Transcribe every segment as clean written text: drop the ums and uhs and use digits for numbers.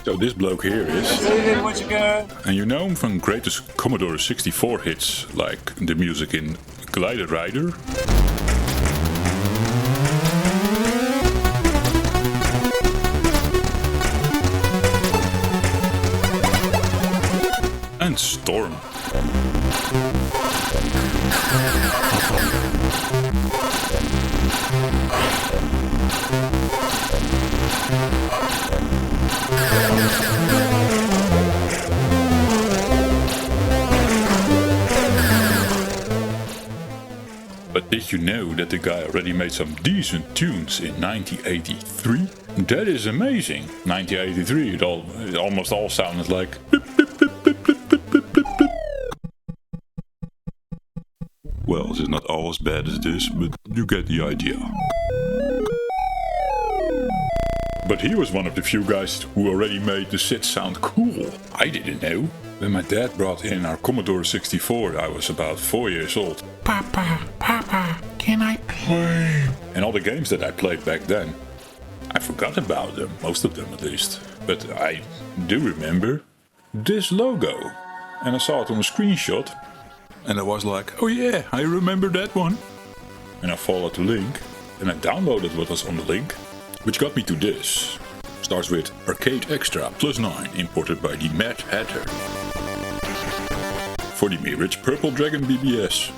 So this bloke here is David Whittaker. And you know him from greatest Commodore 64 hits, like the music in Glider Rider. And Storm. But did you know that the guy already made some decent tunes in 1983? That is amazing. 1983, it almost all sounded like... Well, it's not all as bad as this, but you get the idea. But he was one of the few guys who already made the SID sound cool. I didn't know. When my dad brought in our Commodore 64, I was about 4 years old. Papa, can I play? And all the games that I played back then, I forgot about them, most of them at least. But I do remember this logo. And I saw it on a screenshot. And I was like, oh yeah, I remember that one. And I followed the link. And I downloaded what was on the link. Which got me to this. Starts with Arcade Extra +9, imported by the Mad Hatter. For the Mirage Purple Dragon BBS,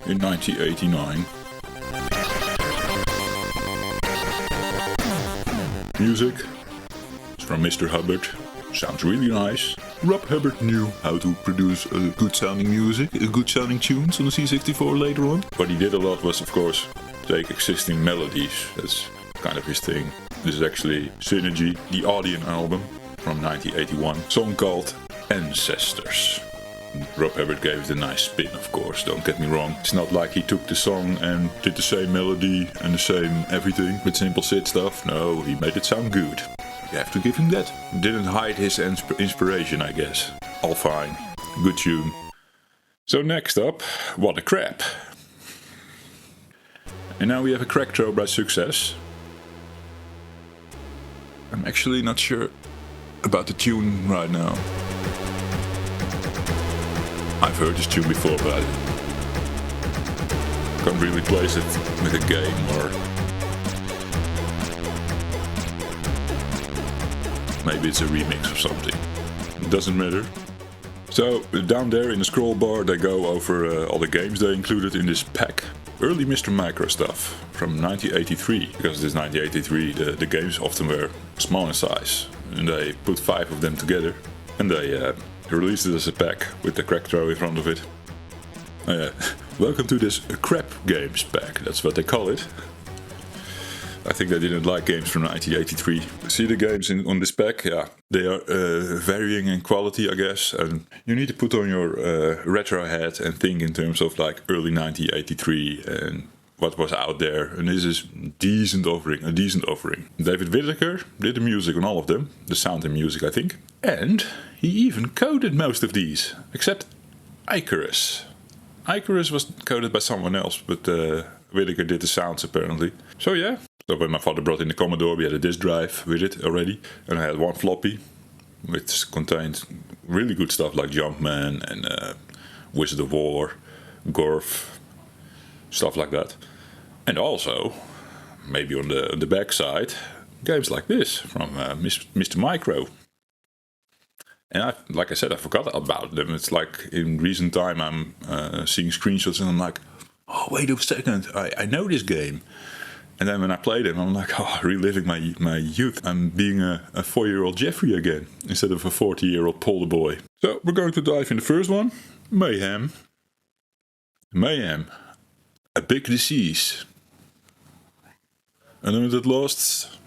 in 1989. Music is from Mr. Hubbard, sounds really nice. Rob Hubbard knew how to produce good sounding music, good sounding tunes on the C64 later on. What he did a lot was, of course, take existing melodies. That's kind of his thing. This is actually Synergy, the Audion album from 1981, song called Ancestors. Rob Hubbard gave it a nice spin, of course, don't get me wrong. It's not like he took the song and did the same melody and the same everything with simple SID stuff. No, he made it sound good. You have to give him that. Didn't hide his inspiration, I guess. All fine. Good tune. So next up, What a Crap. And now we have a crack throw by Success. I'm actually not sure about the tune right now. I've heard this tune before, but I can't really place it with a game or... Maybe it's a remix or something. It doesn't matter. So, down there in the scroll bar they go over all the games they included in this pack. Early Mr. Micro stuff from 1983, because this 1983 the games often were small in size, and they put 5 of them together and they released it as a pack with the crack throw in front of it. Welcome to this crap games pack, that's what they call it. I think they didn't like games from 1983. See the games on this pack? Yeah, they are varying in quality, I guess. And you need to put on your retro hat and think in terms of like early 1983 and what was out there. And this is a decent offering. David Whittaker did the music on all of them. The sound and music, I think. And he even coded most of these, except Icarus. Icarus was coded by someone else, but Whittaker did the sounds apparently. So yeah. So when my father brought in the Commodore, we had a disk drive with it already. And I had one floppy, which contained really good stuff like Jumpman and Wizard of War, Gorf, stuff like that. And also, maybe on the back side, games like this from Mr. Micro. And like I said, I forgot about them. It's like in recent time I'm seeing screenshots and I'm like, oh, wait a second, I know this game. And then when I played it, I'm like, oh, reliving my youth. I'm being a 4-year-old Jeffrey again, instead of a 40-year-old Paul the boy. So, we're going to dive in the first one. Mayhem. Mayhem. A big disease. Unlimited lost.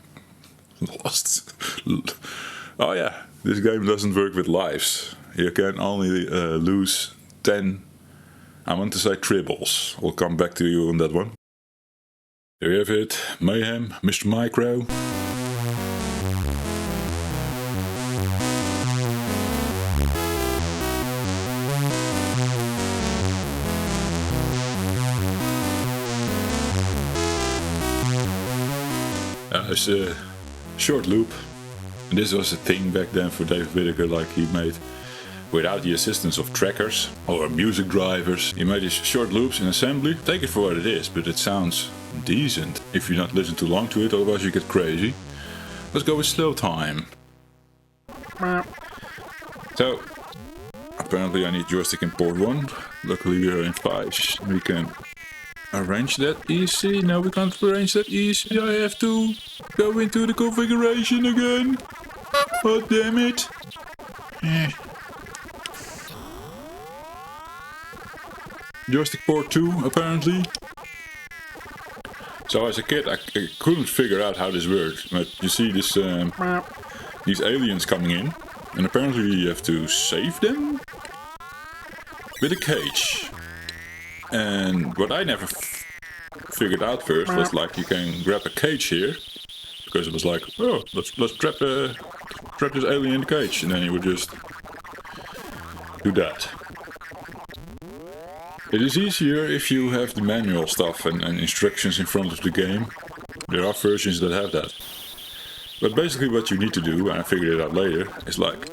Oh yeah, this game doesn't work with lives. You can only lose 10, I want to say tribbles. We'll come back to you on that one. There you have it, Mayhem, Mr. Micro. It's a short loop. And this was a thing back then for David Whittaker, like he made, without the assistance of trackers or music drivers, he made these short loops in assembly. Take it for what it is, but it sounds decent if you not listen too long to it, otherwise you get crazy. Let's go with slow time. So, apparently I need joystick in port 1. Luckily we are in 5. We can arrange that easy. No, we can't arrange that easy. I have to go into the configuration again. Oh, damn it. Joystick port 2, apparently. So as a kid I couldn't figure out how this worked. But you see this, these aliens coming in. And apparently you have to save them with a cage. And what I never figured out first was like you can grab a cage here, because it was like, oh, let's trap this alien in the cage, and then you would just do that. It is easier if you have the manual stuff and instructions in front of the game. There are versions that have that. But basically what you need to do, and I figured it out later, is like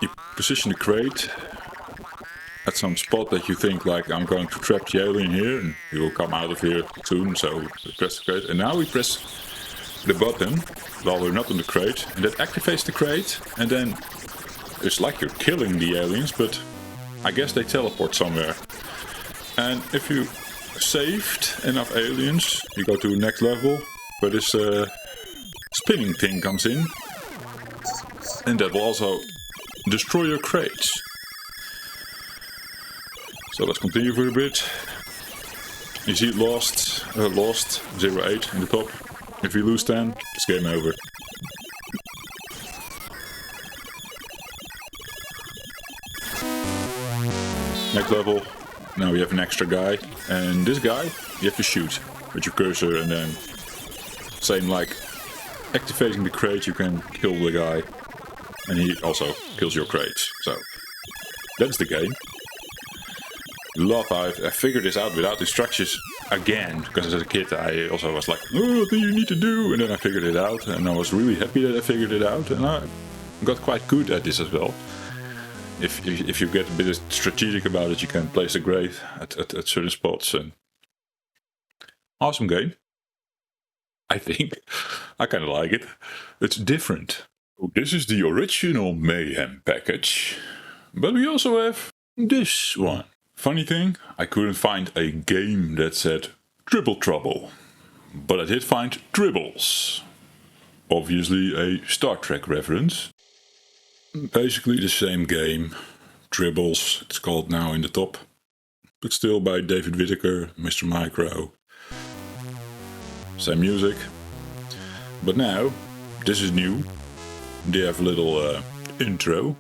you position the crate at some spot that you think like I'm going to trap the alien here and he will come out of here soon, so we press the crate. And now we press the button while we're not on the crate, and that activates the crate, and then it's like you're killing the aliens, but I guess they teleport somewhere. And if you saved enough aliens, you go to the next level where this spinning thing comes in, and that will also destroy your crates. So let's continue for a bit. You see lost 08 in the top. If you lose 10, it's game over. Next level, now we have an extra guy, and this guy you have to shoot with your cursor, and then same like activating the crate, you can kill the guy, and he also kills your crates. So that's the game. I figured this out without instructions again, because as a kid I also was like, oh, what do you need to do? And then I figured it out, and I was really happy that I figured it out, and I got quite good at this as well. If you get a bit strategic about it, you can place a grate at certain spots. And awesome game. I think. I kind of like it. It's different. This is the original Mayhem package. But we also have this one. Funny thing, I couldn't find a game that said Tribble Trouble. But I did find Tribbles. Obviously a Star Trek reference. Basically the same game. Tribbles, it's called now in the top. But still by David Whittaker, Mr. Micro. Same music. But now, this is new. They have a little intro.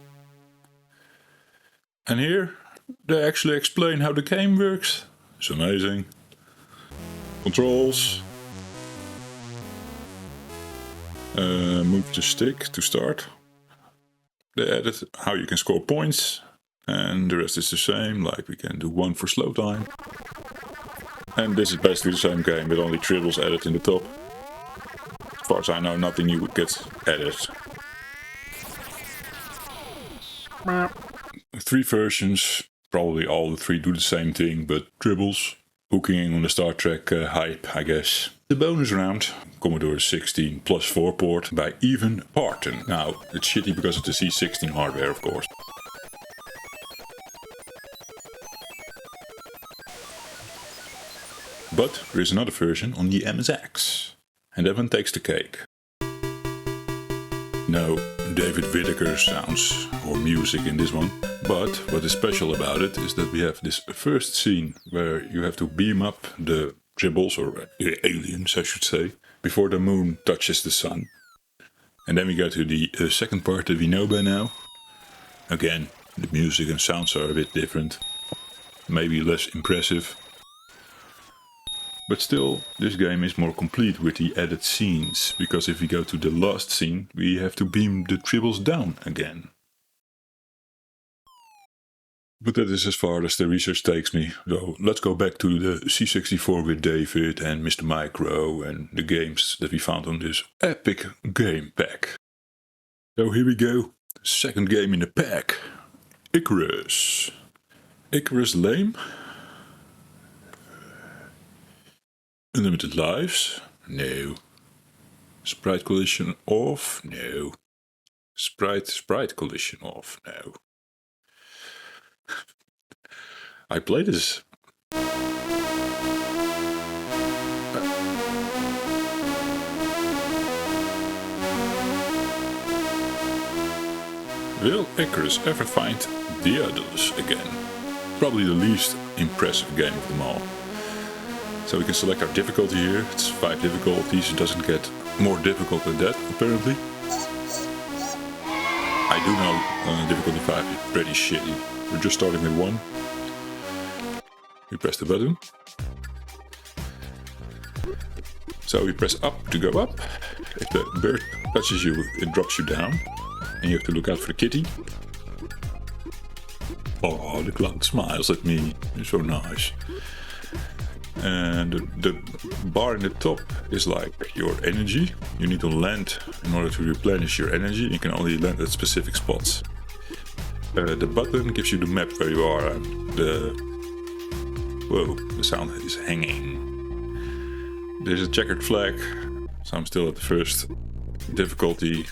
And here, they actually explain how the game works. It's amazing. Controls. Move the stick to start. They added how you can score points. And the rest is the same, like we can do one for slow time. And this is basically the same game, with only tribbles added in the top. As far as I know, nothing new gets added. 3 versions, probably all the 3 do the same thing, but tribbles, hooking on the Star Trek hype, I guess. The bonus round, Commodore 16 plus 4 port by even Parton. Now, it's shitty because of the C16 hardware, of course. But there is another version on the MSX, and that one takes the cake. No David Whittaker sounds or music in this one, but what is special about it is that we have this first scene where you have to beam up the tribbles, or aliens I should say, before the moon touches the sun. And then we go to the second part that we know by now. Again, the music and sounds are a bit different, maybe less impressive. But still, this game is more complete with the added scenes, because if we go to the last scene, we have to beam the tribbles down again. But that is as far as the research takes me, so let's go back to the C64 with David and Mr. Micro and the games that we found on this epic game pack. So here we go. Second game in the pack. Icarus. Icarus lame. Unlimited lives? No. Sprite collision off? No. Sprite collision off? No. I play this. Will Icarus ever find the others again? Probably the least impressive game of them all. So we can select our difficulty here. It's 5 difficulties. It doesn't get more difficult than that, apparently. I do know difficulty 5 is pretty shitty. We're just starting with 1. We press the button. So we press up to go up. If the bird touches you, it drops you down. And you have to look out for the kitty. Oh, the cloud smiles at me. It's so nice. And the bar in the top is like your energy. You need to land in order to replenish your energy. You can only land at specific spots. The button gives you the map where you are. Whoa, the sound is hanging. There's a checkered flag. So I'm still at the first difficulty.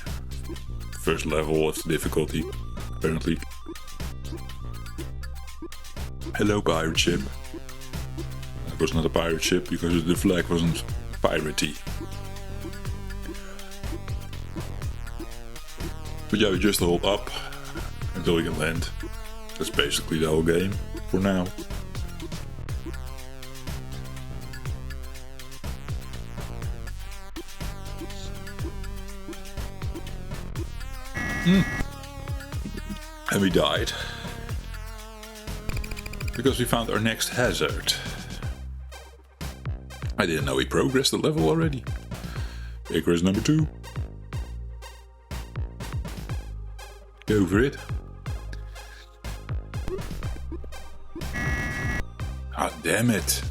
First level of the difficulty, apparently. Hello, pirate ship. It was not a pirate ship because the flag wasn't piratey. But yeah, we just hold up until we can land. That's basically the whole game for now. And we died. Because we found our next hazard. I didn't know we progressed the level already. Icarus number 2. Go for it. Ah, damn it.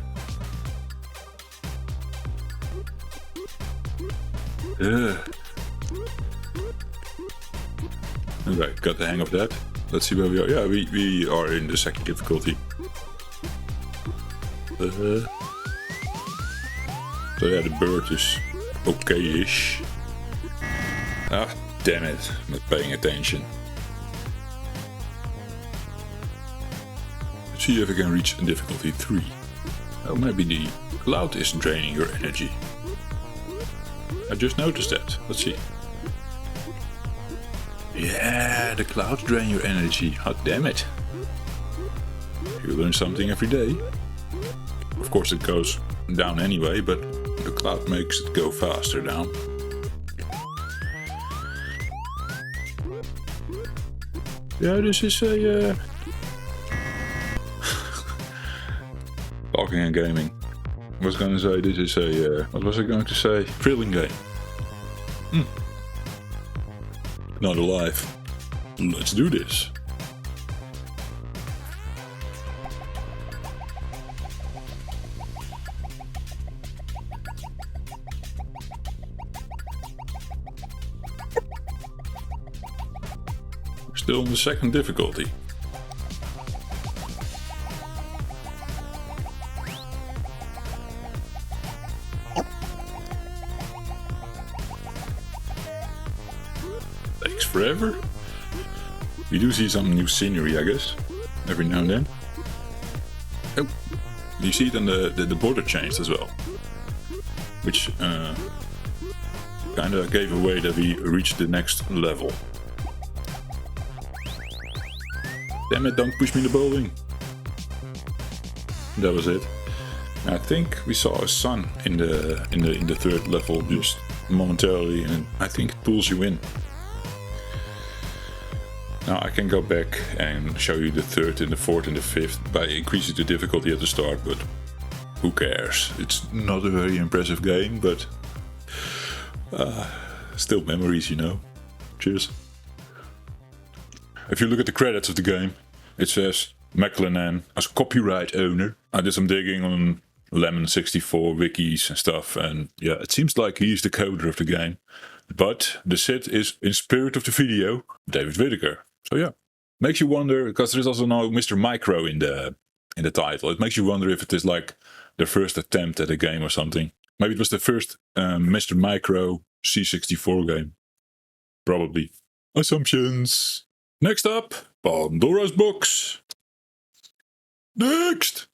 Okay, got the hang of that. Let's see where we are. Yeah, we are in the second difficulty. So yeah, the bird is okay-ish. Ah, damn it, I'm not paying attention. Let's see if I can reach difficulty 3. Oh, maybe the cloud is draining your energy. I just noticed that. Let's see. Yeah, the clouds drain your energy. Oh, damn it. You learn something every day. Of course it goes down anyway, but the cloud makes it go faster down. Yeah, this is a... Talking and gaming. I was gonna say this is a... what was I going to say? Thrilling game. Not alive. Let's do this. Still in the second difficulty. Takes forever. We do see some new scenery, I guess, every now and then. Oh, you see it on the border changed as well, which kind of gave away that we reached the next level. Damn it, don't push me in the building. That was it. I think we saw a sun in the third level just momentarily, and I think it pulls you in. Now I can go back and show you the third and the fourth and the fifth by increasing the difficulty at the start, but who cares? It's not a very impressive game, but still memories, you know. Cheers. If you look at the credits of the game, it says Maclennan as copyright owner. I did some digging on Lemon 64 wikis and stuff, and yeah, it seems like he's the coder of the game. but the SID is in spirit of the video, David Whittaker. So yeah, makes you wonder, because there is also no Mr. Micro in the title. It makes you wonder if it is like the first attempt at a game or something. Maybe it was the first Mr. Micro C64 game. Probably. Assumptions. Next up, Pandora's box. Next!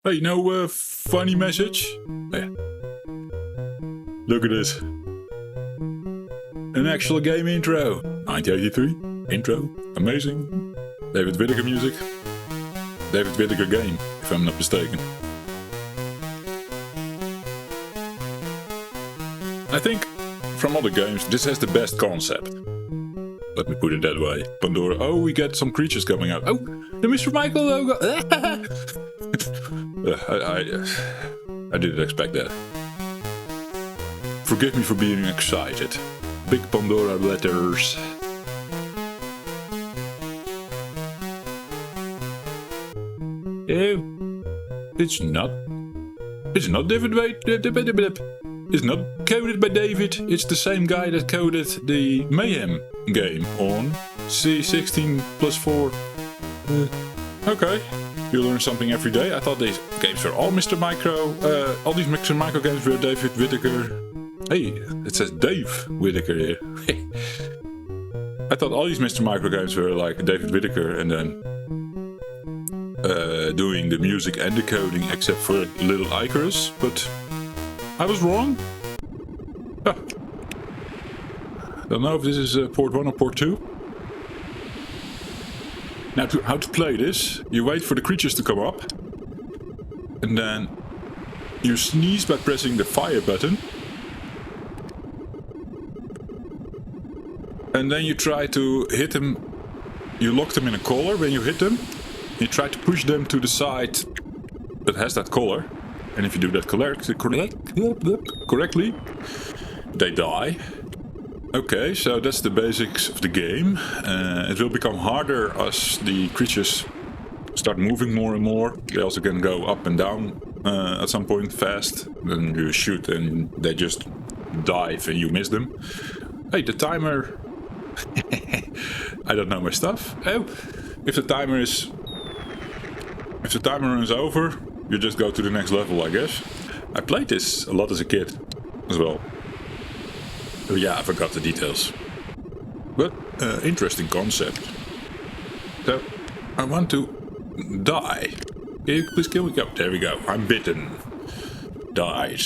Hey, no funny message? Yeah. Look at this. An actual game intro. 1983. Intro. Amazing. David Whittaker music. David Whittaker game, if I'm not mistaken. I think from all the games, this has the best concept. Let me put it that way. Pandora. Oh, we get some creatures coming out. Oh, the Mr. Michael logo. I didn't expect that. Forgive me for being excited. Big Pandora letters. It's not David Whittaker. It's not coded by David. It's the same guy that coded the Mayhem game on C16 plus 4. Okay, you learn something every day. I thought these games were all Mr. Micro. All these Mr. Micro games were David Whittaker. Hey, it says Dave Whittaker here. I thought all these Mr. Micro games were like David Whittaker and then doing the music and the coding, except for little Icarus, but I was wrong. Ah. Don't know if this is port 1 or port 2. Now, how to play this? You wait for the creatures to come up, and then you sneeze by pressing the fire button, and then you try to hit them. You lock them in a collar when you hit them. You try to push them to the side that has that collar. And if you do that correctly, they die. Okay, so that's the basics of the game. It will become harder as the creatures start moving more and more. They also can go up and down at some point fast. Then you shoot and they just dive and you miss them. Hey, the timer... I don't know my stuff. Oh, if the timer runs over, you just go to the next level, I guess. I played this a lot as a kid as well. Oh yeah, I forgot the details. But interesting concept. So, I want to die. Can you please kill me? Oh, there we go. I'm bitten. Died.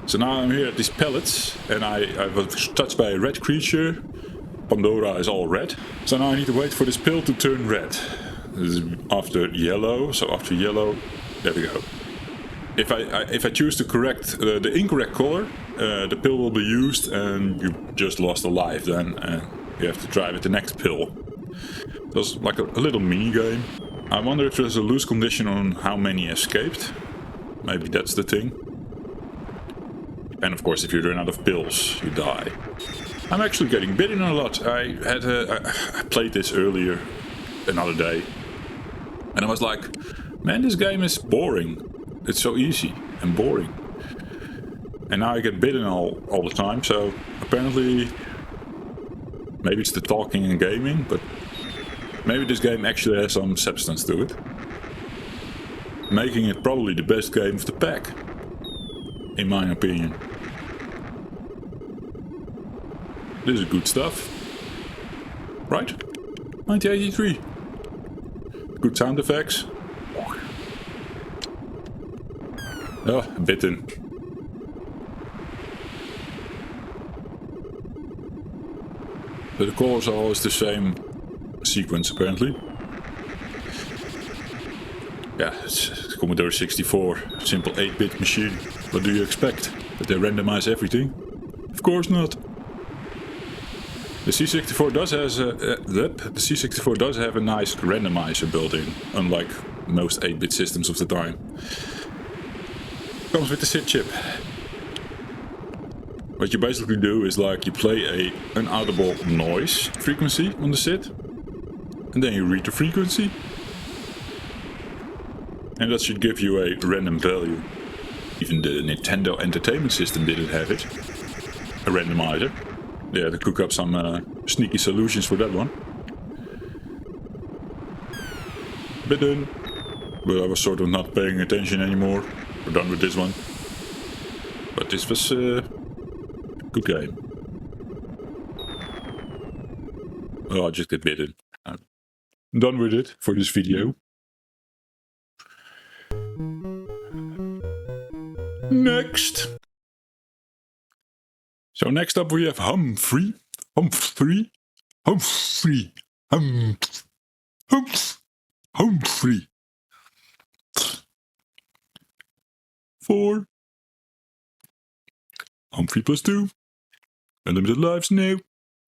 So now I'm here at these pellets, and I was touched by a red creature. Pandora is all red. So now I need to wait for this pill to turn red. This is after yellow, so after yellow, there we go. If I choose to correct the incorrect color, the pill will be used and you just lost a life then, and you have to try with the next pill. That's like a little mini game. I wonder if there's a loose condition on how many escaped. Maybe that's the thing. And of course, if you run out of pills, you die. I'm actually getting bitten a lot. I played this earlier, another day. And I was like, man, this game is boring. It's so easy and boring. And now I get bitten all the time, so apparently... Maybe it's the talking and gaming, but... Maybe this game actually has some substance to it. Making it probably the best game of the pack. In my opinion. This is good stuff. Right? 1983. Good sound effects. Oh, bitten. But the colors are always the same sequence, apparently. Yeah, it's Commodore 64, simple 8-bit machine. What do you expect? That they randomize everything? Of course not. The C64 does have a nice randomizer built in, unlike most 8-bit systems of the time. Comes with the SID chip. What you basically do is like you play an audible noise frequency on the SID, and then you read the frequency, and that should give you a random value. Even the Nintendo Entertainment System didn't have it. a randomizer. Yeah, to cook up some sneaky solutions for that one. Bit done. But I was sort of not paying attention anymore. We're done with this one. But this was a good game. Oh, I just get bitten. I'm done with it for this video. Next. So next up we have Humphrey. Humphrey. Humphrey. 4. Humphrey +2. Unlimited lives, no.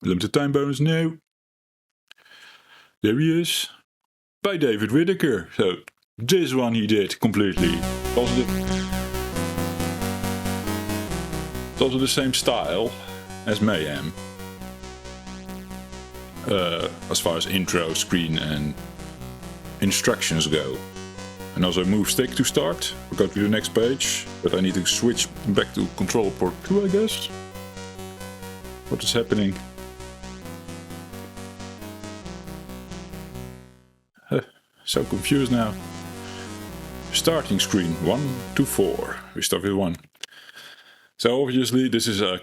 Unlimited time bonus, no. There he is. By David Whittaker. So, this one he did completely. It's also the same style as Mayhem. As far as intro, screen and instructions go. And also move stick to start. We'll go to the next page, but I need to switch back to control port 2, I guess. What is happening? So confused now. Starting screen 1 to 4. We start with 1. So obviously this is a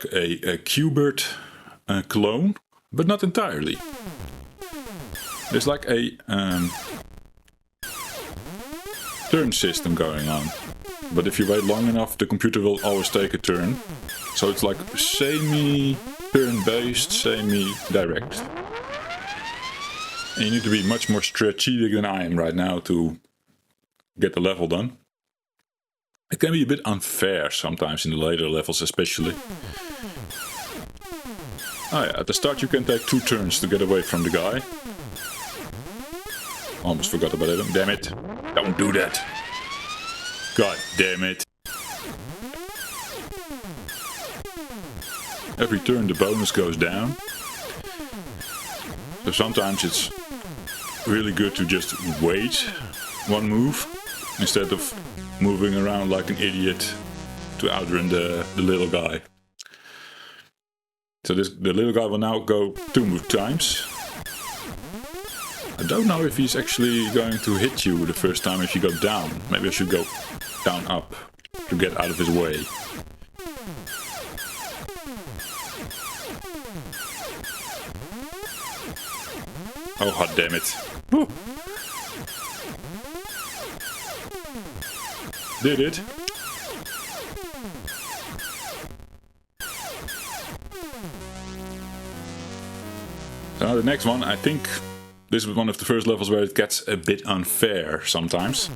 Hubbard clone, but not entirely. There's like a turn system going on, but if you wait long enough the computer will always take a turn, so it's like semi-turn based, semi-direct. And you need to be much more strategic than I am right now to get the level done. It can be a bit unfair sometimes in the later levels especially. Oh yeah, at the start you can take 2 turns to get away from the guy. Almost forgot about it. Damn it. Don't do that. God damn it. Every turn the bonus goes down. So sometimes it's really good to just wait one move instead of moving around like an idiot to outrun the little guy. So the little guy will now go 2 times. I don't know if he's actually going to hit you the first time if you go down. Maybe I should go down up to get out of his way. Oh, hot damn it. Woo. Did it. So now the next one, I think this is one of the first levels where it gets a bit unfair sometimes.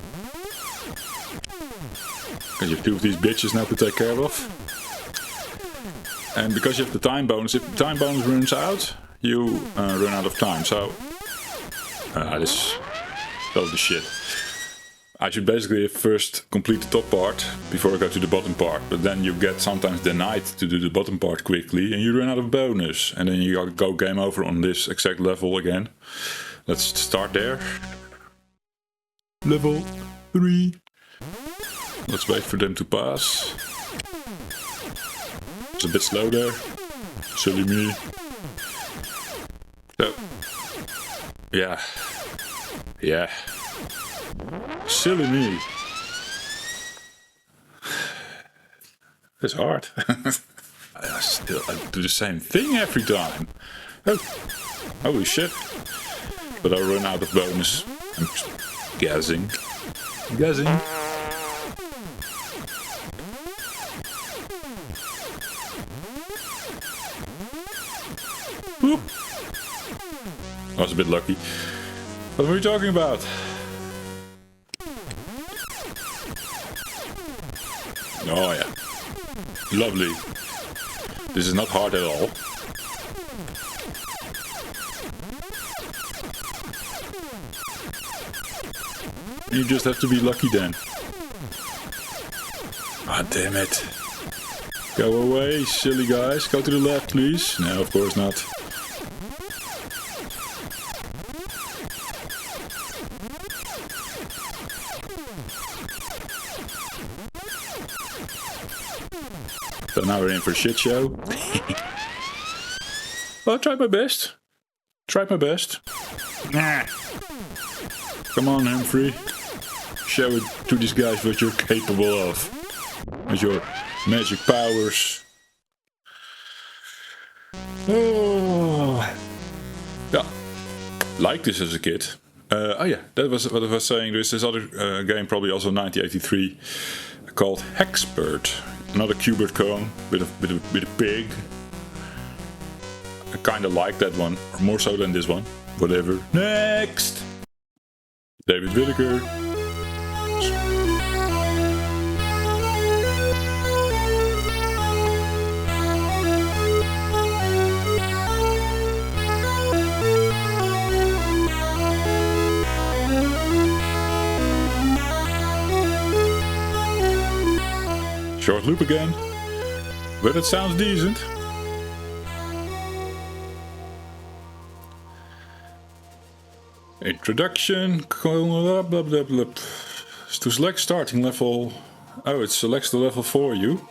Because you have 2 of these bitches now to take care of. And because you have the time bonus, if the time bonus runs out, you run out of time. So, this is totally shit. I should basically first complete the top part before I go to the bottom part. But then you get sometimes denied to do the bottom part quickly and you run out of bonus. And then you go game over on this exact level again. Let's start there. Level 3. Let's wait for them to pass. It's a bit slow there. Silly me. So, yeah. Yeah. Silly me. It's hard. I do the same thing every time. Oh. Holy shit. But I run out of bonus. I'm guessing. Whoop. I was a bit lucky. What were we talking about? Oh yeah. Lovely. This is not hard at all. You just have to be lucky then. Ah, damn it. Go away, silly guys. Go to the left, please. No, of course not. So now we're in for a shit show. Well, I tried my best. Tried my best. Nah. Come on, Humphrey. Show it to these guys what you're capable of. With your magic powers. Oh. Yeah. Liked this as a kid. Oh yeah, that was what I was saying. There's this other game, probably also 1983, called Hexpert. Another Qbert clone with a pig. I kinda like that one, or more so than this one. Whatever. Next! David Whittaker. Short loop again, but it sounds decent. Introduction. To select starting level. Oh, it selects the level for you.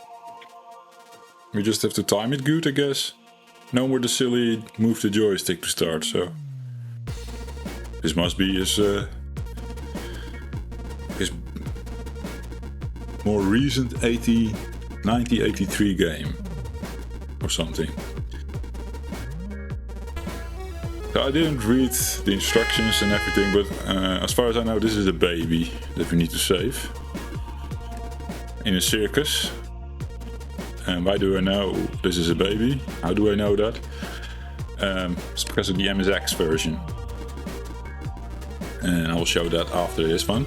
We just have to time it good, I guess. No more the silly move the joystick to start, so. This must be his more recent 1983 game. Or something. So I didn't read the instructions and everything, but as far as I know, this is a baby that we need to save. In a circus. And why do I know this is a baby? How do I know that? It's because of the MSX version. And I will show that after this one.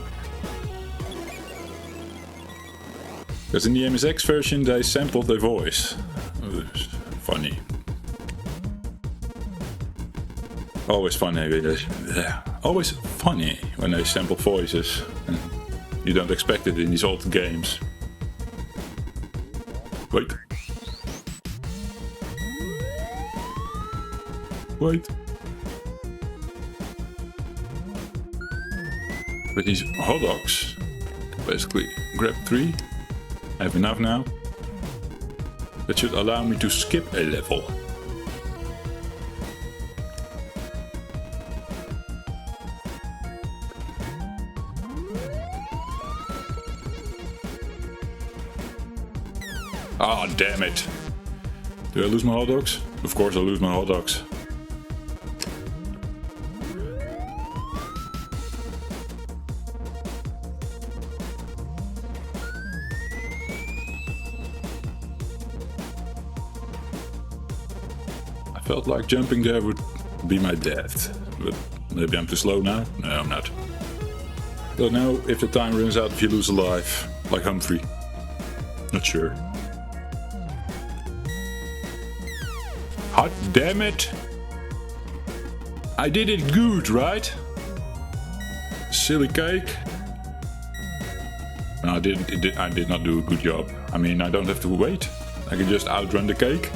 Because in the MSX version they sampled their voice. It's funny. Always funny. Always funny when they sample voices. And you don't expect it in these old games. Wait. Wait. With these hot dogs, basically grab 3. I have enough now. That should allow me to skip a level. Ah, oh, damn it. Do I lose my hot dogs? Of course I lose my hot dogs. I felt like jumping there would be my death. But maybe I'm too slow now? No, I'm not. Don't know if the time runs out if you lose a life, like Humphrey. Not sure. Hot damn it! I did it good, right? Silly cake. No, I did not do a good job. I mean, I don't have to wait. I can just outrun the cake.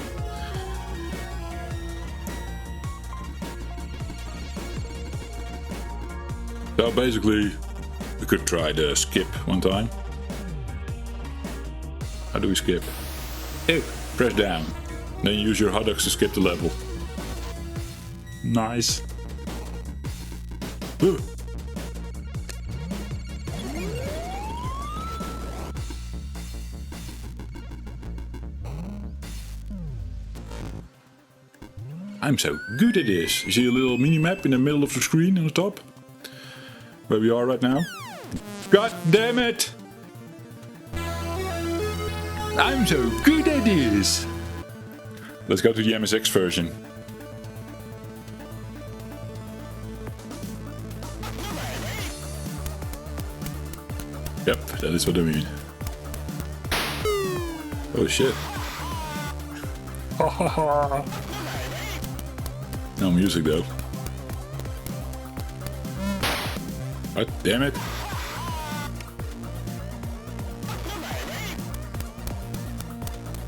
So basically, we could try the skip one time. How do we skip? Ew, press down. Then you use your hot dogs to skip the level. Nice. Ooh. I'm so good at this. You see a little mini-map in the middle of the screen on the top? Where we are right now. God damn it! I'm so good at this! Let's go to the MSX version. Yep, that is what I mean. Oh shit. No music though. What? Damn it.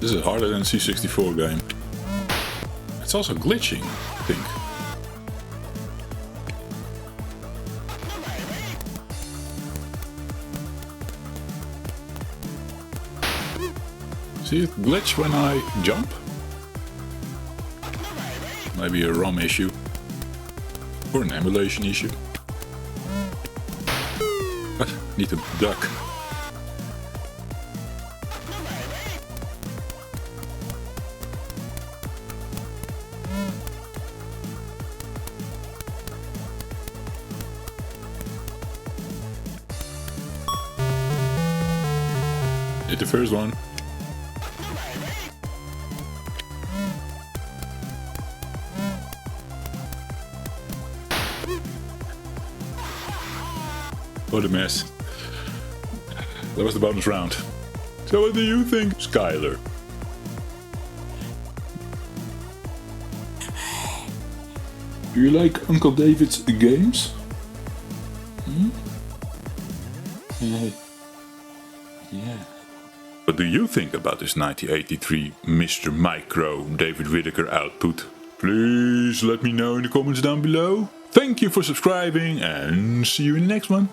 This is harder than a C64 game. It's also glitching, I think. See it glitch when I jump? Maybe a ROM issue. Or an emulation issue. What? Need to duck. Hit the first one. What a mess. That was the bonus round. So what do you think, Skyler? Do you like Uncle David's games? Yeah. What do you think about this 1983 Mr. Micro David Whittaker output? Please let me know in the comments down below. Thank you for subscribing and see you in the next one.